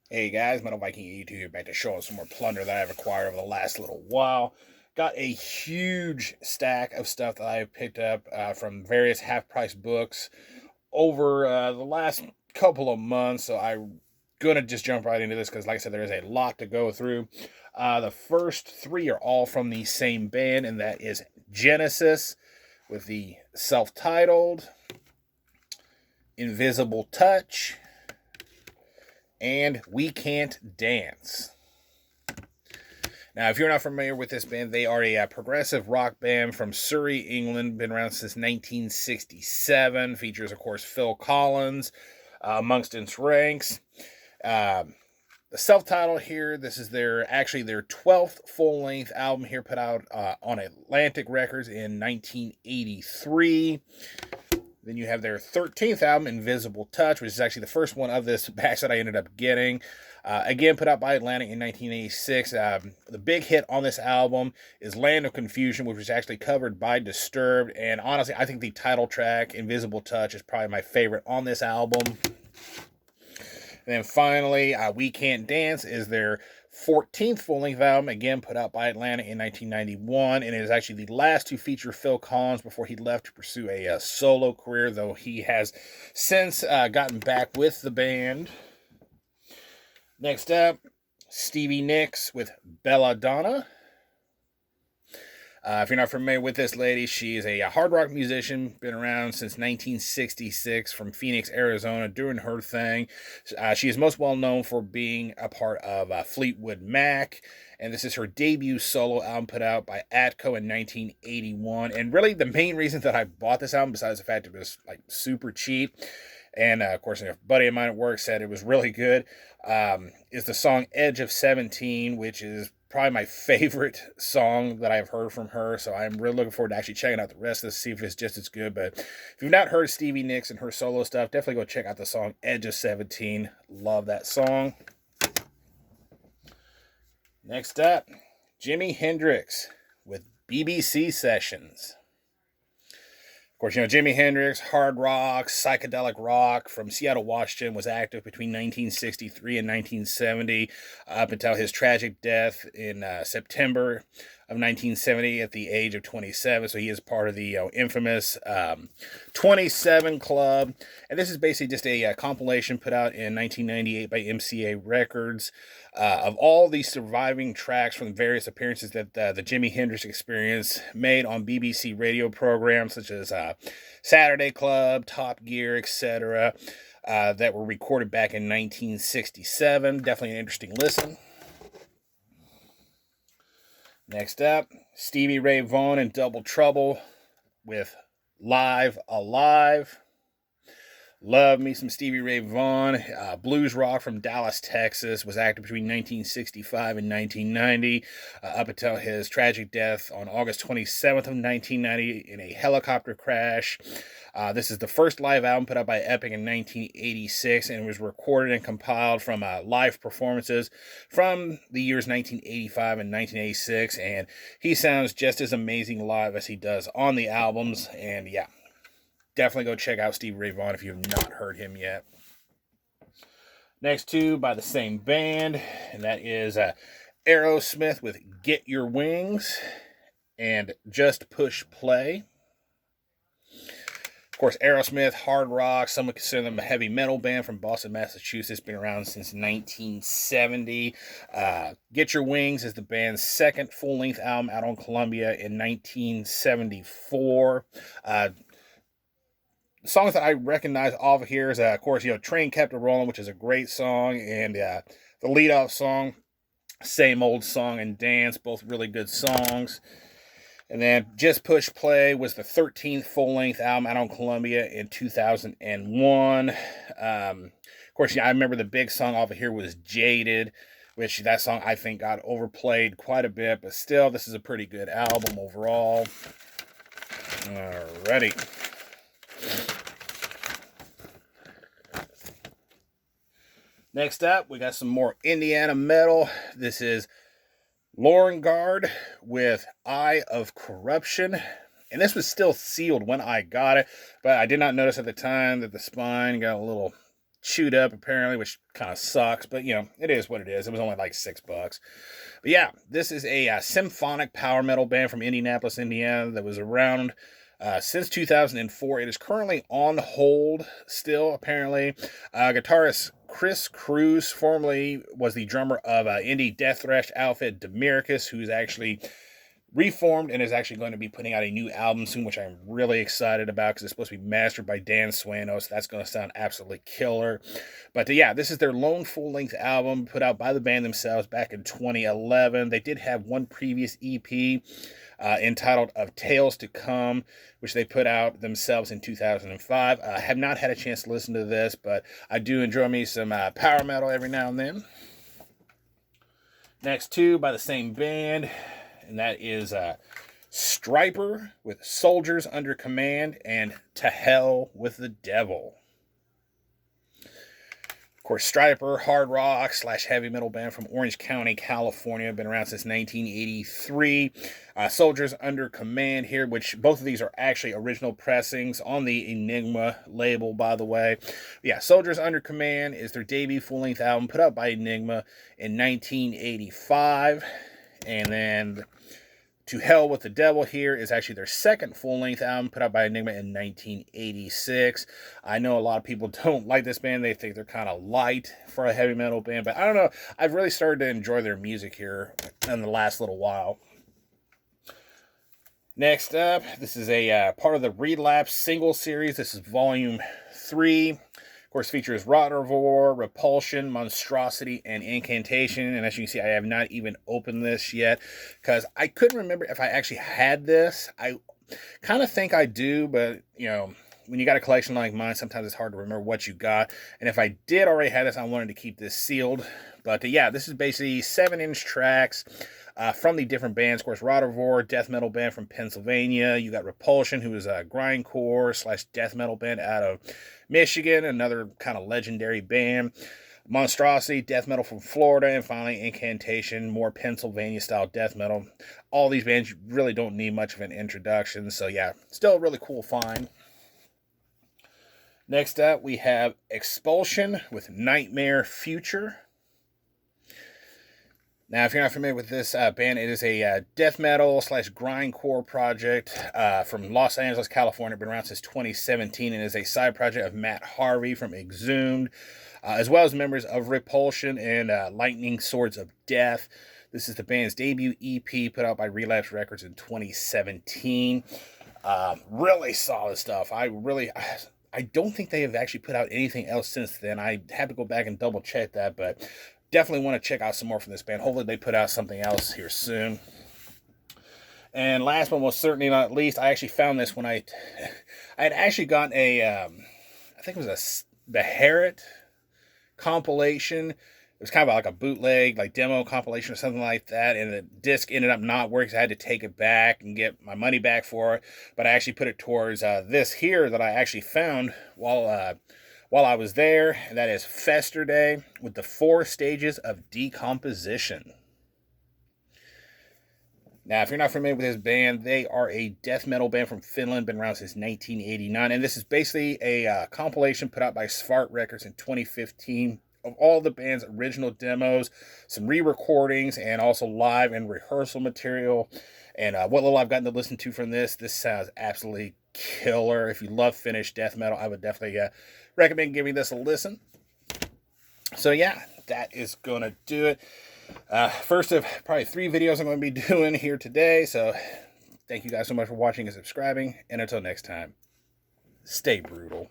Hey guys, Metal Viking 82 here, back to show some more plunder that I've acquired over the last little while. Got a huge stack of stuff that I've picked up from various half-price books over the last couple of months, so I'm gonna just jump right into this because, like I said, there is a lot to go through. The first three are all from the same band, and that is Genesis with the self-titled, Invisible Touch, and We Can't Dance. Now, if you're not familiar with this band, they are a progressive rock band from Surrey, England. Been around since 1967. Features, of course, Phil Collins amongst its ranks. The self-titled here, this is their 12th full-length album here, put out on Atlantic Records in 1983. Then you have their 13th album, Invisible Touch, which is actually the first one of this batch that I ended up getting. Again, put out by Atlantic in 1986. The big hit on this album is Land of Confusion, which was actually covered by Disturbed. And honestly, I think the title track, Invisible Touch, is probably my favorite on this album. And then finally, We Can't Dance is their 14th full-length album, again put out by Atlantic in 1991, and it is actually the last to feature Phil Collins before he left to pursue a solo career, though he has since gotten back with the band. Next up, Stevie Nicks with Belladonna. If you're not familiar with this lady, she is a hard rock musician, been around since 1966 from Phoenix, Arizona, doing her thing. She is most well known for being a part of Fleetwood Mac, and this is her debut solo album put out by Atco in 1981. And really, the main reason that I bought this album, besides the fact it was like super cheap, and of course, a buddy of mine at work said it was really good, is the song Edge of 17, which is probably my favorite song that I've heard from her. So I'm really looking forward to actually checking out the rest of this, see if it's just as good. But if you've not heard Stevie Nicks and her solo stuff, definitely go check out the song Edge of 17. Love that song. Next up, Jimi Hendrix with BBC Sessions. Of course, Jimi Hendrix, hard rock, psychedelic rock from Seattle, Washington, was active between 1963 and 1970, up until his tragic death in September of 1970 at the age of 27. So he is part of the infamous 27 Club. And this is basically just a compilation put out in 1998 by MCA Records of all the surviving tracks from various appearances that the Jimi Hendrix Experience made on BBC radio programs such as Saturday Club, Top Gear, etc., that were recorded back in 1967. Definitely an interesting listen. Next up, Stevie Ray Vaughan and Double Trouble with Live Alive. Love me some Stevie Ray Vaughan. Blues rock from Dallas, Texas. Was active between 1965 and 1990, up until his tragic death on August 27th of 1990 in a helicopter crash. This is the first live album put out by Epic in 1986, and it was recorded and compiled from live performances from the years 1985 and 1986. And he sounds just as amazing live as he does on the albums. And yeah, definitely go check out Stevie Ray Vaughan if you have not heard him yet. Next two by the same band, and that is Aerosmith with Get Your Wings and Just Push Play. Of course, Aerosmith, hard rock. Some would consider them a heavy metal band from Boston, Massachusetts. Been around since 1970. Get Your Wings is the band's second full-length album out on Columbia in 1974. Songs that I recognize off of here is, of course, Train Kept a Rolling, which is a great song, and the lead-off song, Same Old Song and Dance, both really good songs. And then Just Push Play was the 13th full-length album out on Columbia in 2001. Of course, I remember the big song off of here was Jaded, which that song I think got overplayed quite a bit, but still, this is a pretty good album overall. Alrighty. Next up, we got some more Indiana metal. This is Lauren Guard with Eye of Corruption. And this was still sealed when I got it, but I did not notice at the time that the spine got a little chewed up apparently, which kind of sucks, but you know, it is what it is. It was only like $6. But yeah, this is a symphonic power metal band from Indianapolis, Indiana that was around since 2004. It is currently on hold still, apparently. Guitarist Chris Cruz formerly was the drummer of indie death thrash outfit Demiricus, who's actually reformed and is actually going to be putting out a new album soon, which I'm really excited about because it's supposed to be mastered by Dan Sueno, so that's going to sound absolutely killer. But yeah, this is their lone full-length album put out by the band themselves back in 2011. They did have one previous EP entitled Of Tales to Come, which they put out themselves in 2005. I have not had a chance to listen to this, but I do enjoy me some power metal every now and then. Next two by the same band, and that is Striper with Soldiers Under Command and To Hell with the Devil. Of course, Striper, hard rock / heavy metal band from Orange County, California. Been around since 1983. Soldiers Under Command here, which both of these are actually original pressings on the Enigma label, by the way. Yeah, Soldiers Under Command is their debut full-length album put out by Enigma in 1985. And then To Hell with the Devil here is actually their second full-length album put out by Enigma in 1986. I know a lot of people don't like this band. They think they're kind of light for a heavy metal band, but I don't know. I've really started to enjoy their music here in the last little while. Next up, this is a part of the Relapse single series. This is volume 3. Of course, features Rotterdam, Repulsion, Monstrosity, and Incantation. And as you can see, I have not even opened this yet because I couldn't remember if I actually had this. I kind of think I do, but, you know, when you got a collection like mine, sometimes it's hard to remember what you got. And if I did already have this, I wanted to keep this sealed. But, yeah, this is basically 7-inch tracks from the different bands. Of course, Rotterdam, death metal band from Pennsylvania. You got Repulsion, who is a grindcore / death metal band out of Michigan, another kind of legendary band. Monstrosity, death metal from Florida, and finally Incantation, more Pennsylvania-style death metal. All these bands really don't need much of an introduction, so yeah, still a really cool find. Next up, we have Expulsion with Nightmare Future. Now, if you're not familiar with this band, it is a death metal / grindcore project from Los Angeles, California. Been around since 2017 and is a side project of Matt Harvey from Exhumed, as well as members of Repulsion and Lightning Swords of Death. This is the band's debut EP put out by Relapse Records in 2017. Really solid stuff. I don't think they have actually put out anything else since then. I had to go back and double check that, but definitely want to check out some more from this band. Hopefully they put out something else here soon. And last but most certainly not least, I actually found this when I had actually gotten a, I think it was the Harrod compilation. It was kind of like a bootleg, like demo compilation or something like that. And the disc ended up not working, so I had to take it back and get my money back for it. But I actually put it towards this here that I actually found while I was there, and that is Fester Day with the 4 stages of decomposition. Now, if you're not familiar with this band, they are a death metal band from Finland, been around since 1989, and this is basically a compilation put out by Svart Records in 2015 of all the band's original demos, some re-recordings, and also live and rehearsal material. And what little I've gotten to listen to from this sounds absolutely killer. If you love Finnish death metal, I would definitely recommend giving this a listen. So yeah, that is going to do it. First of probably 3 videos I'm going to be doing here today. So thank you guys so much for watching and subscribing. And until next time, stay brutal.